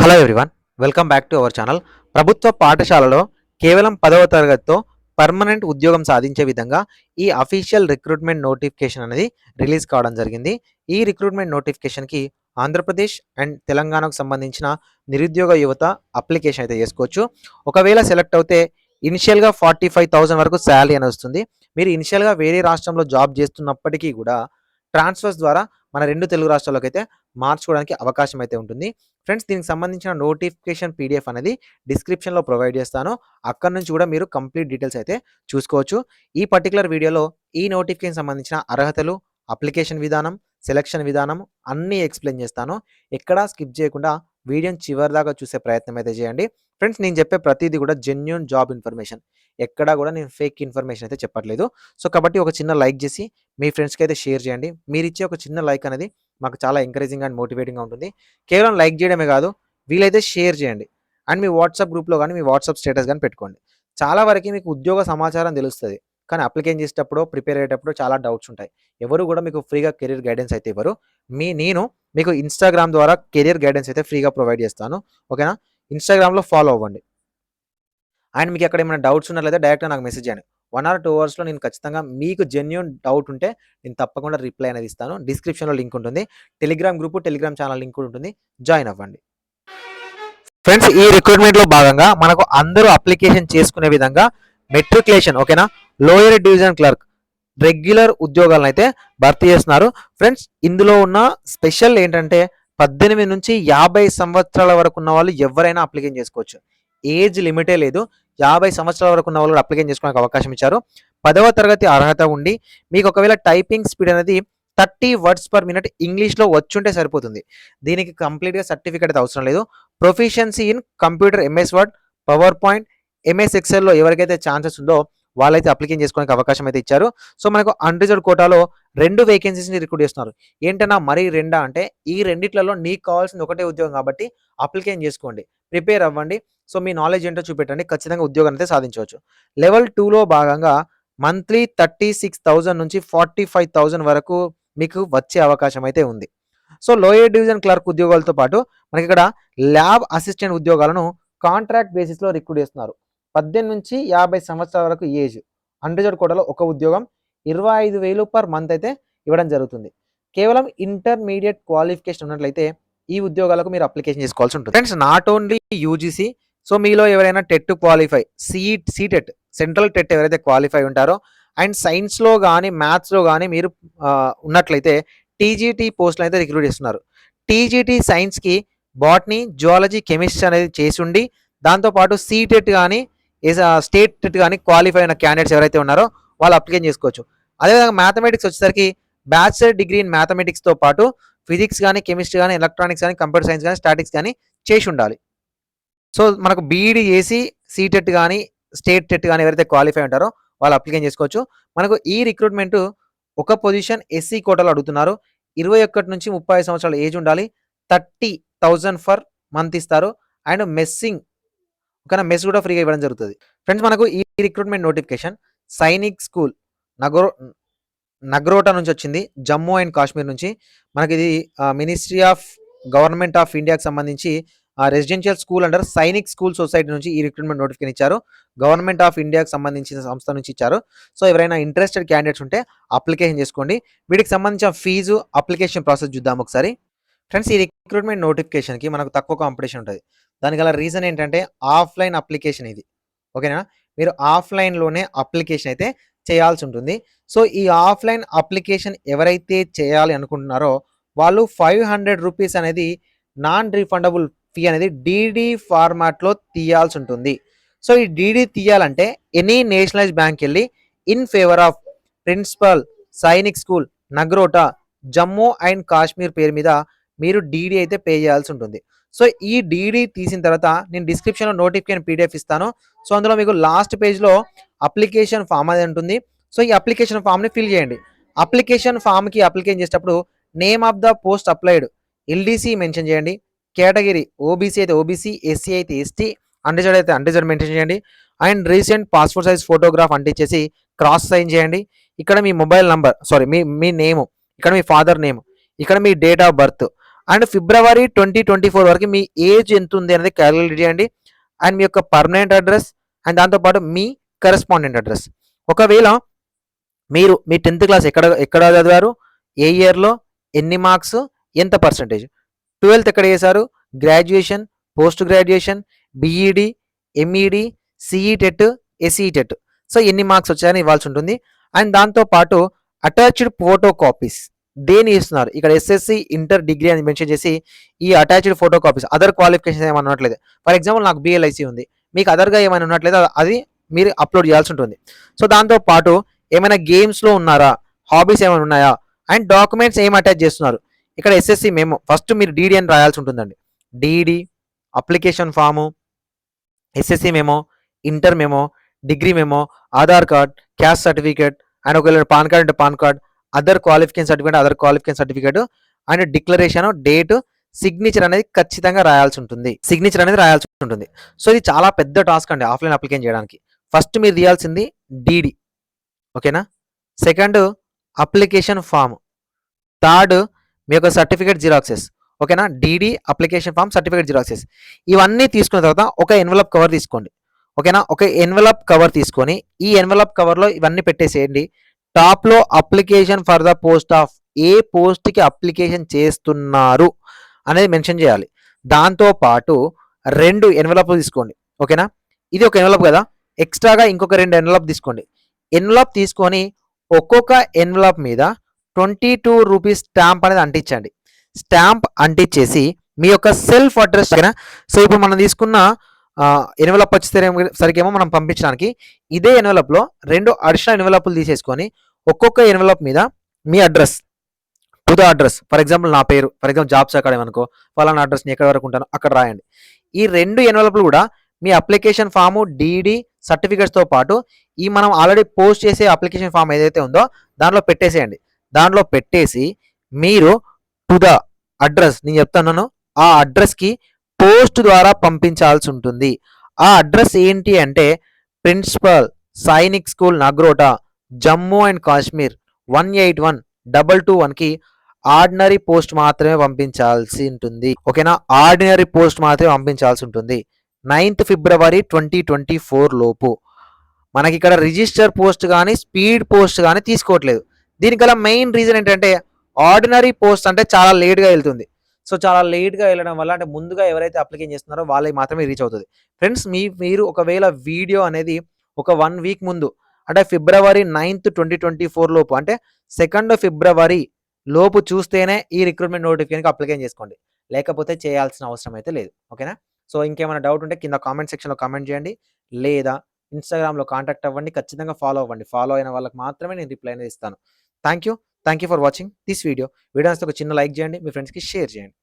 Hello everyone, welcome back to our channel. ప్రభుత్వ పాఠశాలలో కేవలం 10వ తరగతితో పర్మనెంట్ ఉద్యోగం సాధించే విధంగా ఈ అఫీషియల్ రిక్రూట్మెంట్ నోటిఫికేషన్ అనేది రిలీజ్ కావడం జరిగింది. ఈ రిక్రూట్మెంట్ నోటిఫికేషన్‌కి ఆంధ్రప్రదేశ్ అండ్ తెలంగాణకు సంబంధించిన నిరుద్యోగ యువత అప్లికేషన్ అయితే చేసుకోవచ్చు. ఒకవేళ సెలెక్ట్ అవుతే ఇనిషియల్‌గా 45,000 వరకు సాలరీ అని వస్తుంది. మీరు ఇనిషియల్‌గా వేరే రాష్ట్రంలో జాబ్ చేస్తున్నప్పటికీ కూడా ట్రాన్స్‌ఫర్స్ ద్వారా మన 2 తెలుగు రాష్ట్రాల్లోకైతే మార్చుకోవడానికి అవకాశం అయితే ఉంటుంది. ఫ్రెండ్స్, దీనికి సంబంధించిన నోటిఫికేషన్ పీడిఎఫ్ అనేది డిస్క్రిప్షన్‌లో ప్రొవైడ్ చేస్తాను. అక్కడి నుంచి కూడా మీరు కంప్లీట్ డీటెయిల్స్ అయితే చూసుకోవచ్చు. ఈ పర్టిక్యులర్ వీడియోలో ఈ నోటిఫికేషన్ సంబంధించిన అర్హతలు, అప్లికేషన్ విధానం, సెలక్షన్ విధానం అన్నీ ఎక్స్‌ప్లెయిన్ చేస్తాను. ఎక్కడా స్కిప్ చేయకుండా వీడియోని చివరిదాకా చూసే ప్రయత్నం అయితే చేయండి. ఫ్రెండ్స్, నేను చెప్పే ప్రతీది కూడా జెన్యూన్ జాబ్ ఇన్ఫర్మేషన్. ఎక్కడా కూడా నేను ఫేక్ ఇన్ఫర్మేషన్ అయితే చెప్పట్లేదు. సో, కాబట్టి ఒక చిన్న లైక్ చేసి మీ ఫ్రెండ్స్‌కి అయితే షేర్ చేయండి. మీరిచ్చే ఒక చిన్న లైక్ అనేది మాకు చాలా ఎంకరేజింగ్ అండ్ మోటివేటింగ్‌గా ఉంటుంది. కేవలం లైక్ చేయడమే కాదు, వీలైతే షేర్ చేయండి. అండ్ మీ వాట్సాప్ గ్రూప్‌లో గాని, మీ వాట్సాప్ స్టేటస్ గాని పెట్టుకోండి. చాలా వరకి మీకు ఉద్యోగ సమాచారం తెలుస్తది. కానీ అప్లికేషన్ చేసేటప్పుడో, ప్రిపేర్ అయ్యేటప్పుడో చాలా డౌట్స్ ఉంటాయి. ఎవరు కూడా మీకు ఫ్రీగా కెరీర్ గైడెన్స్ అయితే ఇవ్వరు. నేను మీకు ఇన్‌స్టాగ్రామ్ ద్వారా కెరీర్ గైడెన్స్ అయితే ఫ్రీగా ప్రొవైడ్ చేస్తాను. ఓకేనా? ఇన్‌స్టాగ్రామ్‌లో ఫాలో అవ్వండి. అండ్ మీకు అక్కడ ఏమైనా డౌట్స్ ఉన్నట్లయితే డైరెక్ట్‌గా నాకు మెసేజ్ చేయండి. 1 ఆర్ 2 అవర్స్‌లో నేను ఖచ్చితంగా మీకు జెన్యూన్ డౌట్ ఉంటే నేను తప్పకుండా రిప్లై అనేది ఇస్తాను. డిస్క్రిప్షన్‌లో లింక్ ఉంటుంది. Telegram group, Telegram channel link కూడా ఉంటుంది. జాయిన్ అవ్వండి. ఫ్రెండ్స్, ఈ రిక్రూట్మెంట్‌లో భాగంగా మనకు అందరూ అప్లికేషన్ చేసుకునే విధంగా మెట్రిక్యులేషన్, ఓకేనా, లోయర్ డివిజన్ క్లర్క్ రెగ్యులర్ ఉద్యోగాలనైతే భర్తీ చేస్తున్నారు. ఫ్రెండ్స్, ఇందులో ఉన్న స్పెషల్ ఏంటంటే 18 నుంచి 50 సంవత్సరాల వరకు ఉన్న వాళ్ళు ఎవరైనా అప్లికేషన్ చేసుకోవచ్చు. ఏజ్ లిమిటే లేదు. 50 సంవత్సరాల వరకు ఉన్న వాళ్ళు కూడా అప్లికేషన్ చేసుకోవడానికి అవకాశం ఇచ్చారు. 10వ తరగతి అర్హత ఉండి మీకు ఒకవేళ టైపింగ్ స్పీడ్ అనేది 30 వర్డ్స్ పర్ మినిట్ ఇంగ్లీష్‌లో వచ్చుంటే సరిపోతుంది. దీనికి కంప్లీట్‌గా సర్టిఫికేట్ అయితే అవసరం లేదు. Proficiency in computer, MS Word, PowerPoint, MS ఎక్సెల్‌లో ఎవరికైతే ఛాన్సెస్ ఉందో వాళ్ళైతే అప్లికేషన్ చేసుకోవడానికి అవకాశం అయితే ఇచ్చారు. సో, మనకు అన్‌రిజర్వ్డ్ కోటాలో 2 వేకెన్సీస్‌ని రిక్రూట్ చేస్తున్నారు. ఏంటన్నా మరీ రెండా అంటే, ఈ రెండిట్లలో నీకు కావాల్సింది ఒకటే ఉద్యోగం కాబట్టి అప్లికేషన్ చేసుకోండి. ప్రిపేర్ అవ్వండి. సో, మీ నాలెడ్జ్ ఏంటో చూపెట్టండి. ఖచ్చితంగా ఉద్యోగాన్ని అయితే సాధించవచ్చు. లెవెల్ 2లో భాగంగా మంత్లీ 36,000 నుంచి 45,000 వరకు మీకు వచ్చే అవకాశం అయితే ఉంది. సో, లోయర్ డివిజన్ క్లర్క్ ఉద్యోగాలతో పాటు మనకిక్కడ ల్యాబ్ అసిస్టెంట్ ఉద్యోగాలను కాంట్రాక్ట్ బేసిస్‌లో రిక్రూట్ చేస్తున్నారు. 18 నుంచి 50 సంవత్సరాల వరకు ఏజ్. అన్‌రిజర్వ్డ్ కోటాలో ఒక ఉద్యోగం 25,000 పర్ మంత్ అయితే ఇవ్వడం జరుగుతుంది. కేవలం ఇంటర్మీడియేట్ క్వాలిఫికేషన్ ఉన్నట్లయితే ఈ ఉద్యోగాలకు మీరు అప్లికేషన్ చేసుకోవాల్సి ఉంటుంది. Friends, not only UGC. So, మీలో ఎవరైనా TET qualify, CTET, central TET ఎవరైతే క్వాలిఫై ఉంటారో అండ్ సైన్స్‌లో గాని, మ్యాథ్స్‌లో గాని మీరు ఉన్నట్లయితే టీజీటీ పోస్టులు అయితే రిక్రూట్ చేస్తున్నారు. టీజీటీ సైన్స్‌కి బాటనీ, జువాలజీ, కెమిస్ట్రీ అనేది చేసి ఉండి దాంతోపాటు సీటెట్ కానీ, స్టేట్ టెట్ కానీ క్వాలిఫై అయిన క్యాండిడేట్స్ ఎవరైతే ఉన్నారో వాళ్ళు అప్లికేషన్ చేసుకోవచ్చు. అదేవిధంగా మ్యాథమెటిక్స్ వచ్చేసరికి బ్యాచిలర్ డిగ్రీ ఇన్ మ్యాథమెటిక్స్‌తో పాటు ఫిజిక్స్ కానీ, కెమిస్ట్రీ కానీ, ఎలక్ట్రానిక్స్ కానీ, కంప్యూటర్ సైన్స్ కానీ, స్టాటిక్స్ కానీ చేసి ఉండాలి. సో, మనకు బీఈడీ చేసి సీటెట్ కానీ, స్టేట్ టెట్ కానీ ఎవరైతే క్వాలిఫై ఉంటారో వాళ్ళు అప్లికేషన్ చేసుకోవచ్చు. మనకు ఈ రిక్రూట్మెంట్ ఒక పొజిషన్ ఎస్సీ కోటాలో అడుగుతున్నారు. 21 నుంచి 35 సంవత్సరాల ఏజ్ ఉండాలి. 30,000 ఫర్ మంత్ ఇస్తారు. అండ్ మెస్సింగ్, ఓకేనా, మెస్ కూడా ఫ్రీగా ఇవ్వడం జరుగుతుంది. ఫ్రెండ్స్, మనకు ఈ recruitment notification Sainik school Nagrota నుంచి వచ్చింది, జమ్మూ అండ్ కాశ్మీర్ నుంచి. మనకి ఇది మినిస్ట్రీ ఆఫ్ గవర్నమెంట్ ఆఫ్ ఇండియాకి సంబంధించి residential school under Sainik school society నుంచి ఈ రిక్రూట్మెంట్ నోటిఫికేషన్ ఇచ్చారు. గవర్నమెంట్ ఆఫ్ ఇండియాకి సంబంధించిన సంస్థ నుంచి ఇచ్చారు. సో, ఎవరైనా ఇంట్రెస్టెడ్ క్యాండిడేట్స్ ఉంటే అప్లికేషన్ చేసుకోండి. వీటికి సంబంధించిన ఫీజు, అప్లికేషన్ ప్రాసెస్ చూద్దాం ఒకసారి. ఫ్రెండ్స్, ఈ రిక్రూట్మెంట్ నోటిఫికేషన్‌కి మనకు తక్కువ కాంపిటీషన్ ఉంటుంది. దానికి గల రీజన్ ఏంటంటే ఆఫ్‌లైన్ అప్లికేషన్ ఇది. ఓకేనా? మీరు ఆఫ్‌లైన్‌లోనే అప్లికేషన్ అయితే చేయాల్సి ఉంటుంది. సో, ఈ ఆఫ్‌లైన్ అప్లికేషన్ ఎవరైతే చేయాలి అనుకుంటున్నారో వాళ్ళు 500 రూపీస్ అనేది నాన్ రిఫండబుల్ ఫీ అనేది డీడీ ఫార్మాట్‌లో తీయాల్సి ఉంటుంది. సో, ఈ డీడీ తీయాలంటే ఎనీ నేషనలైజ్డ్ బ్యాంక్‌కెళ్ళి in favour of principal Sainik school Nagrota, Jammu and Kashmir పేరు మీద మీరు డీడీ అయితే పే చేయాల్సి ఉంటుంది. సో, ఈ డీడీ తీసిన తర్వాత నేను డిస్క్రిప్షన్‌లో నోటిఫికేషన్ పీడిఎఫ్ ఇస్తాను. సో, అందులో మీకు లాస్ట్ పేజ్‌లో అప్లికేషన్ ఫామ్ అనేది ఉంటుంది. సో, ఈ అప్లికేషన్ ఫామ్‌ని ఫిల్ చేయండి. అప్లికేషన్ ఫామ్‌కి అప్లికేషన్ చేసేటప్పుడు name of the post applied, LDC mention చేయండి. కేటగిరీ ఓబీసీ అయితే ఓబీసీ, ఎస్సీ అయితే ఎస్టీ, అన్‌రిజర్వ్డ్ అయితే అన్‌రిజర్వ్డ్ మెన్షన్ చేయండి. And recent passport size photograph అంటించేసి క్రాస్ సైన్ చేయండి. ఇక్కడ మీ మొబైల్ నంబర్, మీ నేము, ఇక్కడ మీ ఫాదర్ నేమ్, ఇక్కడ మీ date of birth and February 2024 వరకు మీ ఏజ్ ఎంత ఉంది అనేది క్యాలిక్యులేట్ చేయండి. అండ్ మీ యొక్క పర్మనెంట్ అడ్రస్ అండ్ దాంతోపాటు మీ కరెస్పాండెంట్ అడ్రస్. ఒకవేళ మీరు మీ 10th క్లాస్ ఎక్కడ చదివారు, ఏ ఇయర్లో, ఎన్ని మార్క్స్, ఎంత పర్సంటేజ్, 12th ఎక్కడ చేశారు, graduation, post graduation, BEd, MEd, CE TET, SE TET, so ఎన్ని మార్క్స్ వచ్చాయని ఇవ్వాల్సి ఉంటుంది. అండ్ దాంతోపాటు అటాచ్డ్ ఫోటో కాపీస్ దేని ఇస్తున్నారు, ఇక్కడ ఎస్ఎస్సి, ఇంటర్, డిగ్రీ అని మెన్షన్ చేసి ఈ attached photo copies other qualification ఏమైనా ఉన్నట్లేదు. ఫర్ ఎగ్జాంపుల్ నాకు బిఎల్ఐసి ఉంది, మీకు అదర్గా ఏమైనా ఉన్నట్లయితే అది మీరు అప్లోడ్ చేయాల్సి ఉంటుంది. సో దాంతోపాటు ఏమైనా గేమ్స్లో ఉన్నారా, హాబీస్ ఏమైనా ఉన్నాయా, అండ్ డాక్యుమెంట్స్ ఏం అటాచ్ చేస్తున్నారు. ఇక్కడ ఎస్ఎస్సి మెమో ఫస్ట్ మీరు డీడీ అని రాయాల్సి ఉంటుందండి. DD, application form, SSC memo, inter memo, degree memo, Aadhaar card, caste certificate, and ఒకవేళ పాన్ కార్డ్ అంటే PAN card, other qualification certificate and declaration, date, signature అనేది ఖచ్చితంగా రాయాల్సి ఉంటుంది. సో ఇది చాలా పెద్ద టాస్క్ అండి ఆఫ్లైన్ అప్లికేషన్ చేయడానికి. ఫస్ట్ మీరు తీయాల్సింది డీడీ, ఓకేనా. సెకండ్ అప్లికేషన్ ఫామ్, థర్డ్ మీ యొక్క సర్టిఫికేట్ జిరాక్సెస్, ఓకేనా. DD, application form, certificate xeroxes ఇవన్నీ తీసుకున్న తర్వాత ఒక ఎన్వలప్ కవర్ తీసుకోండి, ఓకేనా. ఒక ఎన్వలప్ కవర్ తీసుకొని ఈ ఎన్వలప్ కవర్లో ఇవన్నీ పెట్టేసేయండి. టాప్లో application for the post of, ఏ పోస్ట్కి అప్లికేషన్ చేస్తున్నారు అనేది మెన్షన్ చేయాలి. దాంతోపాటు 2 ఎన్వలప్లు తీసుకోండి, ఓకేనా. ఇది ఒక ఎన్వలప్ కదా, ఎక్స్ట్రాగా ఇంకొక 2 ఎన్వలప్ తీసుకోండి. ఎన్వలప్ తీసుకొని ఒక్కొక్క ఎన్వలప్ మీద 22 రూపీస్ స్టాంప్ అనేది అంటించండి. స్టాంప్ అంటించేసి మీ యొక్క సెల్ఫ్ అడ్రస్, ఓకేనా. సో ఇప్పుడు మనం తీసుకున్న ఎన్వలప్ వచ్చేసరికేమో మనం పంపించడానికి ఇదే ఎన్వలప్లో 2 అడిషనల్ ఎన్వలప్లు తీసేసుకొని ఒక్కొక్క ఎన్వలప్ మీద మీ address, to the address, for example నా పేరు, ఫర్ ఎగ్జాంపుల్ జాబ్స్ అకాడమీ అనుకో, ఫలానా అడ్రస్ నేను ఎక్కడ వరకు ఉంటానో అక్కడ రాయండి. ఈ 2 ఎన్వలప్లు కూడా మీ అప్లికేషన్ ఫాము, డీడీ, సర్టిఫికేట్స్తో పాటు ఈ మనం ఆల్రెడీ పోస్ట్ చేసే అప్లికేషన్ ఫామ్ ఏదైతే ఉందో దాంట్లో పెట్టేసేయండి. దాంట్లో పెట్టేసి మీరు టు ద అడ్రస్, నేను చెప్తున్నాను ఆ అడ్రస్కి పోస్ట్ ద్వారా పంపించాల్సి ఉంటుంది. ఆ అడ్రస్ ఏంటి అంటే principal Sainik school, Nagrota, Jammu and Kashmir 181-221కి ఆర్డినరీ పోస్ట్ మాత్రమే పంపించాల్సి ఉంటుంది, ఓకేనా. ఆర్డినరీ పోస్ట్ మాత్రమే పంపించాల్సి ఉంటుంది 9th ఫిబ్రవరి 2024 లోపు. మనకి ఇక్కడ రిజిస్టర్ పోస్ట్ కానీ స్పీడ్ పోస్ట్ కానీ తీసుకోవట్లేదు. దీనికల మెయిన్ రీజన్ ఏంటంటే ఆర్డినరీ పోస్ట్ అంటే చాలా లేట్గా వెళ్తుంది. సో చాలా లేట్గా వెళ్ళడం వల్ల, అంటే ముందుగా ఎవరైతే అప్లికేషన్ చేస్తున్నారో వాళ్ళకి మాత్రమే రీచ్ అవుతుంది. ఫ్రెండ్స్ మీరు ఒకవేళ వీడియో అనేది ఒక 1 వీక్ ముందు, అంటే ఫిబ్రవరి 9th 2024 లోపు, అంటే 2nd ఫిబ్రవరి లోపు చూస్తేనే ఈ రిక్రూట్మెంట్ నోటిఫికేషన్కి అప్లికేషన్ చేసుకోండి, లేకపోతే చేయాల్సిన అవసరం అయితే లేదు, ఓకేనా. సో ఇంకేమైనా డౌట్ ఉంటే కింద కామెంట్ సెక్షన్లో కామెంట్ చేయండి, లేదా ఇన్స్టాగ్రామ్లో కాంటాక్ట్ అవ్వండి. ఖచ్చితంగా ఫాలో అవ్వండి. ఫాలో అయిన వాళ్ళకి మాత్రమే నేను రిప్లై అనేది ఇస్తాను. Thank you for watching this video. Video నచ్చితే ఒక చిన్న లైక్ చేయండి, మీ ఫ్రెండ్స్కి షేర్ చేయండి.